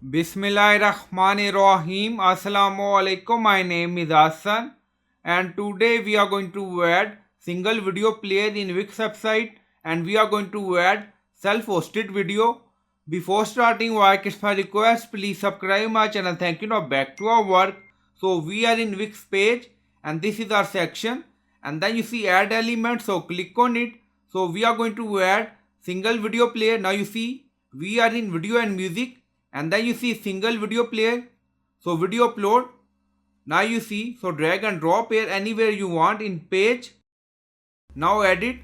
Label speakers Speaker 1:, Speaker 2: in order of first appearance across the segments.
Speaker 1: Bismillahirrahmanirrahim. Assalamu alaikum. My name is Hassan and today we are going to add single video player in Wix website and we are going to add self-hosted video. Before starting, like it's my request, please subscribe my channel. Thank you. Now back to our work. So we are in Wix page and this is our section and then you see add element. So click on it. So we are going to add single video player. Now you see we are in video and music. And then you see single video player, so video upload. Now you see, so drag and drop here anywhere you want in page. Now edit.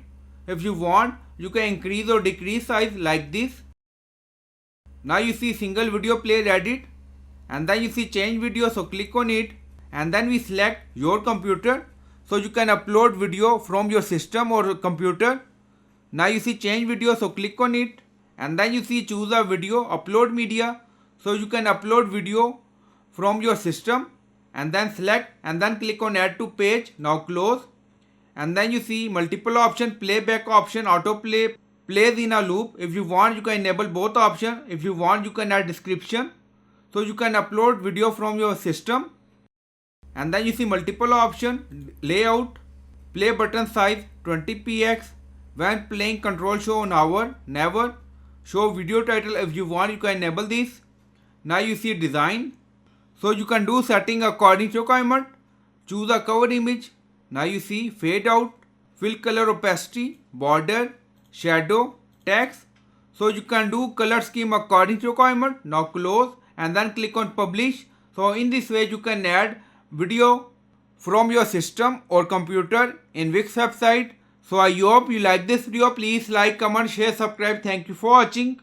Speaker 1: If you want, you can increase or decrease size like this. Now you see single video player edit and then you see change video, so click on it and then we select your computer, so you can upload video from your system or computer. Now you see change video, so click on it and then you see choose a video, upload media, so you can upload video from your system and then select and then click on add to page. Now close and then you see multiple option, playback option, autoplay, plays in a loop. If you want, you can enable both options. If you want, you can add description, so you can upload video from your system. And then you see multiple option, layout, play button size 20px, when playing control show on hour, never, show video title. If you want, you can enable this. Now you see design, so you can do setting according to requirement. Choose a cover image. Now you see fade out, fill color opacity, border, shadow, text, so you can do color scheme according to requirement. Now close and then click on publish. So in this way you can add video from your system or computer in Wix website. So I hope you like this video. Please like, comment, share, subscribe. Thank you for watching.